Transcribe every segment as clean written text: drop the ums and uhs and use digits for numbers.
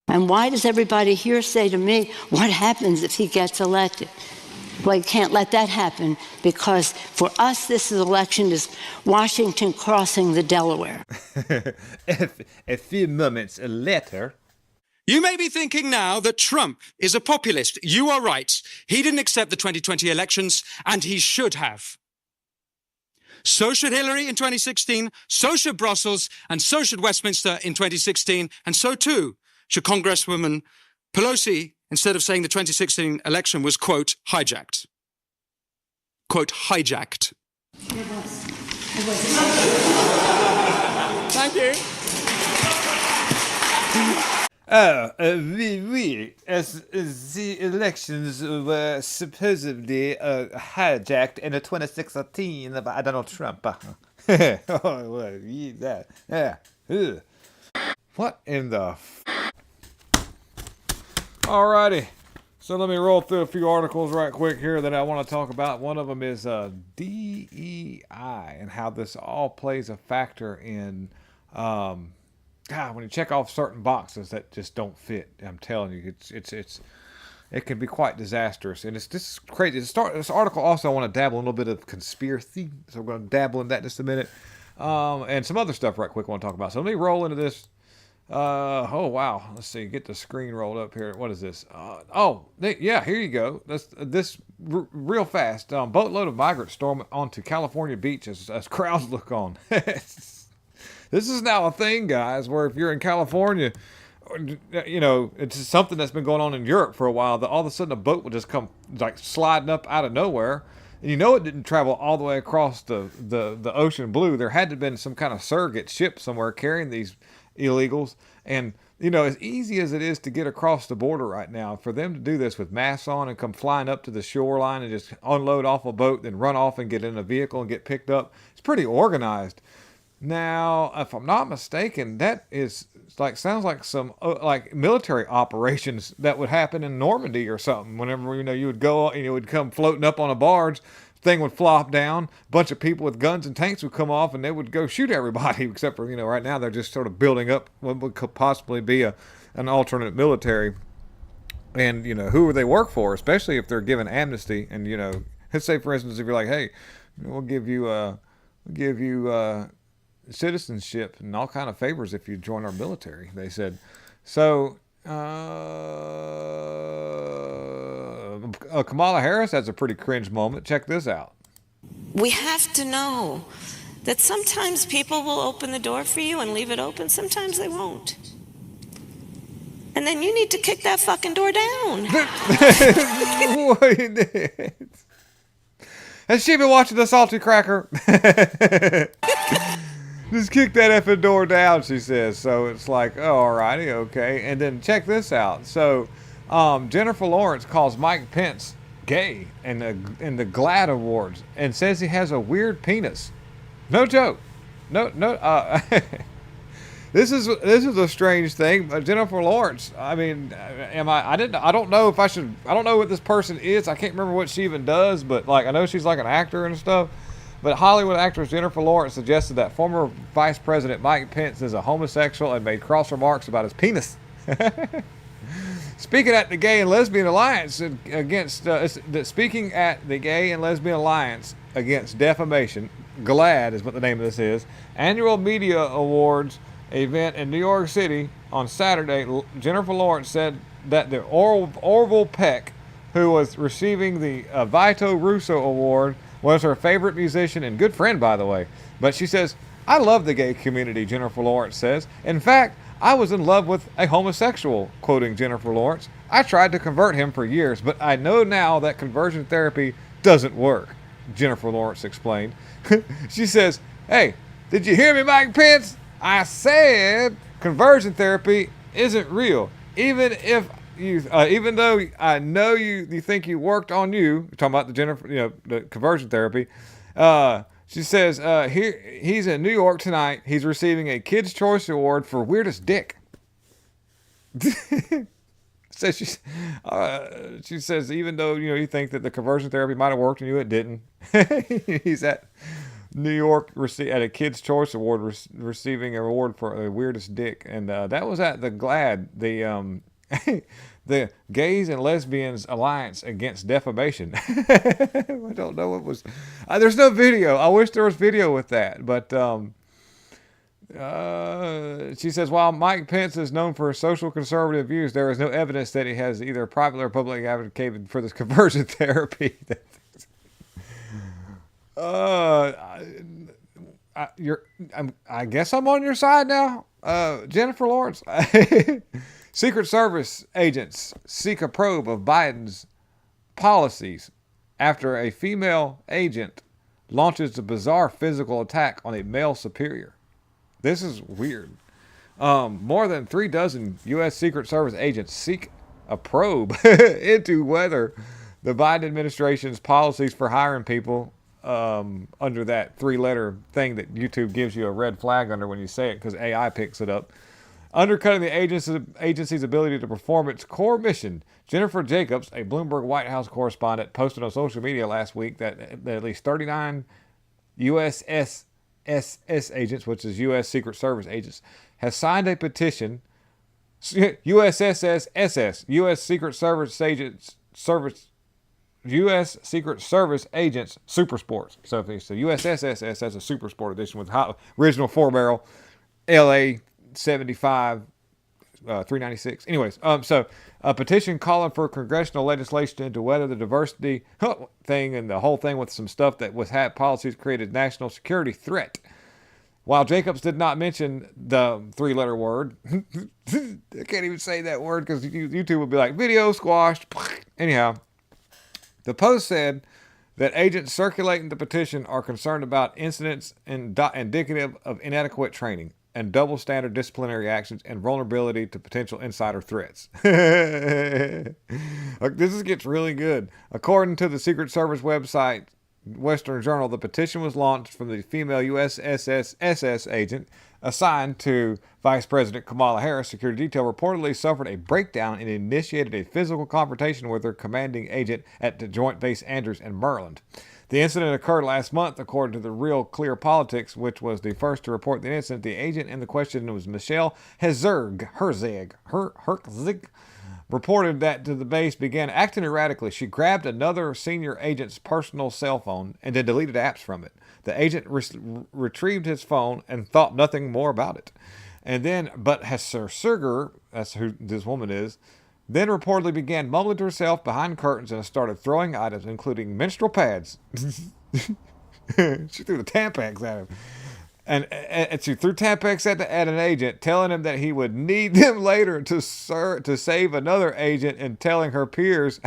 And why does everybody here say to me, what happens if he gets elected? Well, you can't let that happen, because for us, this election is Washington crossing the Delaware. A few moments later. You may be thinking now that Trump is a populist. You are right. He didn't accept the 2020 elections, and he should have. So should Hillary in 2016, so should Brussels, and so should Westminster in 2016, and so too should Congresswoman Pelosi, instead of saying the 2016 election was, quote, hijacked. Quote, hijacked. It was. Thank you. Oui, as the elections were supposedly hijacked in the 2016 by Donald Trump. Oh, well, yeah. What in the Alrighty. So let me roll through a few articles right quick here that I want to talk about. One of them is DEI and how this all plays a factor in when you check off certain boxes that just don't fit. I'm telling you, it can be quite disastrous, and this is crazy. This article also, I want to dabble in a little bit of conspiracy, so we're going to dabble in that in just a minute, and some other stuff right quick I want to talk about. So let me roll into this. Oh wow, let's see, get the screen rolled up here. What is this? Yeah, here you go. Real fast. Boatload of migrants storm onto California beach as crowds look on. This is now a thing, guys, where if you're in California, you know, it's something that's been going on in Europe for a while, that all of a sudden a boat will just come like sliding up out of nowhere. And you know it didn't travel all the way across the ocean blue. There had to have been some kind of surrogate ship somewhere carrying these illegals. And, you know, as easy as it is to get across the border right now, for them to do this with masks on and come flying up to the shoreline and just unload off a boat, then run off and get in a vehicle and get picked up, it's pretty organized. Now, if I'm not mistaken, that is sounds like some like military operations that would happen in Normandy or something. Whenever, you know, you would go and it would come floating up on a barge, thing would flop down, a bunch of people with guns and tanks would come off, and they would go shoot everybody. Except for, you know, right now they're just sort of building up what could possibly be an alternate military. And, you know, who would they work for? Especially if they're given amnesty. And, you know, let's say for instance, if you're like, hey, we'll give you citizenship and all kind of favors if you join our military, they said. So Kamala Harris has a pretty cringe moment. Check this out. We have to know that sometimes people will open the door for you and leave it open, sometimes they won't, and then you need to kick that fucking door down. Has she been watching the Salty Cracker? Just kick that effing door down, she says. So it's like, oh, alrighty, okay. And then check this out. So Jennifer Lawrence calls Mike Pence gay in the GLAAD Awards and says he has a weird penis. No joke. No. This is a strange thing. Jennifer Lawrence. I mean, I don't know if I should. I don't know what this person is. I can't remember what she even does. But like, I know she's like an actor and stuff. But Hollywood actress Jennifer Lawrence suggested that former Vice President Mike Pence is a homosexual and made cross remarks about his penis. Speaking at the Gay and Lesbian Alliance against defamation, GLAAD is what the name of this is, annual media awards event in New York City on Saturday, Jennifer Lawrence said that the Orville Peck, who was receiving the Vito Russo Award, was her favorite musician and good friend, by the way. But she says, I love the gay community, Jennifer Lawrence says. In fact, I was in love with a homosexual, quoting Jennifer Lawrence. I tried to convert him for years, but I know now that conversion therapy doesn't work, Jennifer Lawrence explained. She says, hey, did you hear me, Mike Pence? I said conversion therapy isn't real. Even though I know you think you worked on you, talking about the conversion therapy. She says, he's in New York tonight. He's receiving a Kids' Choice Award for weirdest dick. So she says, even though you think that the conversion therapy might have worked on you, it didn't. New York at a Kids' Choice Award, receiving an award for the weirdest dick, and that was at the GLAAD, the the Gays and Lesbians Alliance Against Defamation. I don't know what was. There's no video. I wish there was video with that, but she says, while Mike Pence is known for his social conservative views, there is no evidence that he has either privately or publicly advocated for this conversion therapy. I guess I'm on your side now, Jennifer Lawrence. Secret Service agents seek a probe of Biden's policies after a female agent launches a bizarre physical attack on a male superior. This is weird. More than 36 U.S. Secret Service agents seek a probe into whether the Biden administration's policies for hiring people under that 3-letter thing that YouTube gives you a red flag under when you say it because AI picks it up, undercutting the agency's ability to perform its core mission. Jennifer Jacobs, a Bloomberg White House correspondent, posted on social media last week that at least 39 USSS agents, which is U.S. Secret Service agents, has signed a petition. USSSS, U.S. Secret Service agents, U.S. Secret Service agents, super sports. So if it's the USSSS, that's a super sport edition with original 4-barrel, LA 75, 396. Anyways, so a petition calling for congressional legislation into whether the diversity thing and the whole thing with some stuff that was had policies created national security threat. While Jacobs did not mention the 3-letter word, I can't even say that word because YouTube would be like, video squashed. Anyhow, the post said that agents circulating the petition are concerned about incidents indicative of inadequate training and double standard disciplinary actions and vulnerability to potential insider threats. This gets really good. According to the Secret Service website, Western Journal, the petition was launched from the female USSSS agent assigned to Vice President Kamala Harris. Security detail reportedly suffered a breakdown and initiated a physical confrontation with her commanding agent at the Joint Base Andrews in Maryland. The incident occurred last month, according to the Real Clear Politics, which was the first to report the incident. The agent in the question was Michelle Herzig, reported that the base began acting erratically. She grabbed another senior agent's personal cell phone and then deleted apps from it. The agent retrieved his phone and thought nothing more about it. But Herzig, that's who this woman is, then reportedly began mumbling to herself behind curtains and started throwing items, including menstrual pads. She threw the Tampex at him. And she threw Tampex at an agent, telling him that he would need them later to save another agent, and telling her peers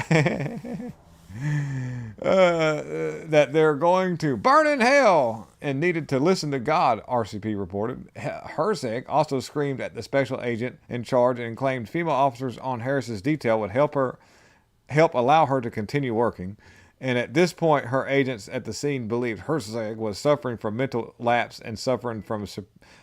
that they're going to burn in hell and needed to listen to God, RCP reported. Herzig also screamed at the special agent in charge and claimed female officers on Harris's detail would help allow her to continue working. And at this point, her agents at the scene believed Herzig was suffering from mental lapse and suffering from,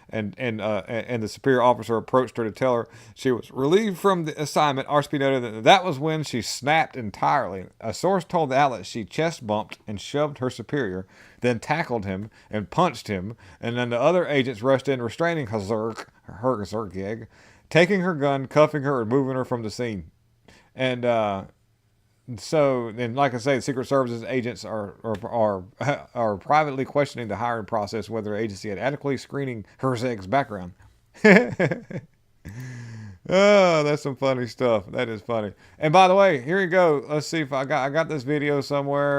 and the superior officer approached her to tell her she was relieved from the assignment. RCP noted that was when she snapped entirely. A source told the outlet she chest bumped and shoved her superior, then tackled him and punched him, and then the other agents rushed in, restraining Herzig, taking her gun, cuffing her, and moving her from the scene. And so, and like I say, the Secret Service's agents are privately questioning the hiring process, whether the agency had adequately screening Herzig's background. Oh, that's some funny stuff. That is funny. And by the way, here you go. Let's see if I got this video somewhere.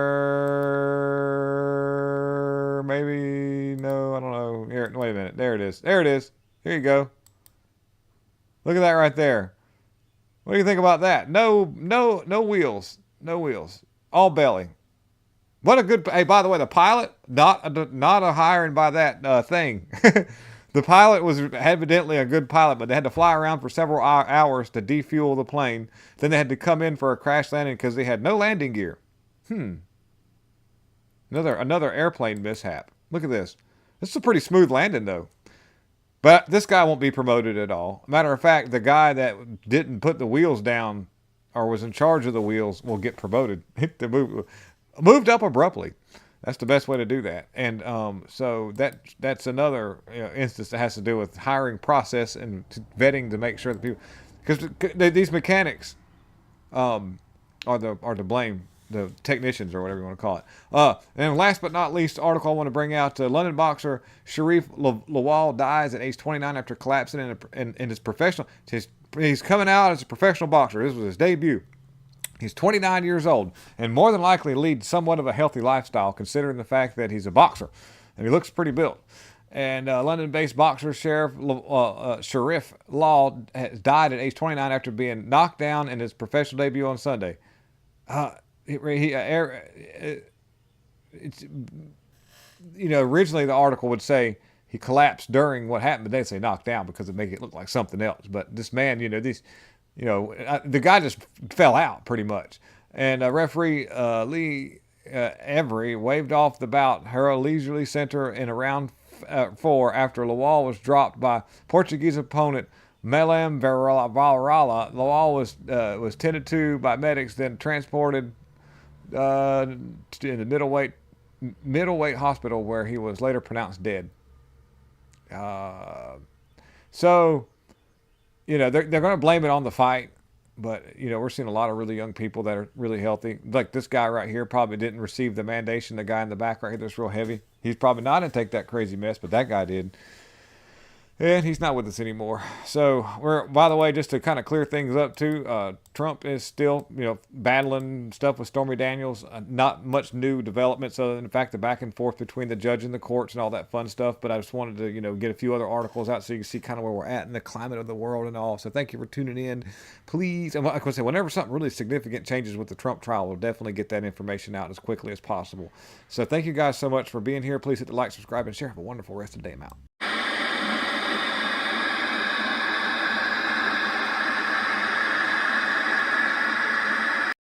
Maybe no, I don't know. Here, wait a minute. There it is. There it is. Here you go. Look at that right there. What do you think about that? No wheels. No wheels. All belly. What a good... Hey, by the way, the pilot, not a hiring by that thing. The pilot was evidently a good pilot, but they had to fly around for several hours to defuel the plane. Then they had to come in for a crash landing because they had no landing gear. Another airplane mishap. Look at this. This is a pretty smooth landing, though. But this guy won't be promoted at all. Matter of fact, the guy that didn't put the wheels down or was in charge of the wheels will get promoted. Moved up abruptly. That's the best way to do that. And so that's another instance that has to do with hiring process and vetting to make sure that people, because these mechanics are to blame, the technicians or whatever you want to call it. And last but not least, the article I want to bring out: London boxer Sharif Lawal dies at age 29 after collapsing in his professional. He's coming out as a professional boxer. This was his debut. He's 29 years old and more than likely leads somewhat of a healthy lifestyle, considering the fact that he's a boxer and he looks pretty built. And London-based boxer Sharif Law has died at age 29 after being knocked down in his professional debut on Sunday. Originally the article would say he collapsed during what happened, but they'd say knocked down because it make it look like something else. But this man, the guy just fell out pretty much. And referee Lee Every waved off the bout her leisurely center in around 4 after Lawal was dropped by Portuguese opponent Melam Valrala. Lawal was tended to by medics, then transported in the middleweight hospital, where he was later pronounced dead. So they're going to blame it on the fight, but we're seeing a lot of really young people that are really healthy. Like this guy right here probably didn't receive the mandation. The guy in the back right here that's real heavy, he's probably not going to take that crazy mess, but that guy did. And he's not with us anymore. So by the way, just to kind of clear things up too, Trump is still, battling stuff with Stormy Daniels. Not much new developments other than the fact the back and forth between the judge and the courts and all that fun stuff. But I just wanted to, get a few other articles out so you can see kind of where we're at in the climate of the world and all. So thank you for tuning in. Please, and like I said, whenever something really significant changes with the Trump trial, we'll definitely get that information out as quickly as possible. So thank you guys so much for being here. Please hit the like, subscribe, and share. Have a wonderful rest of the day. I'm out.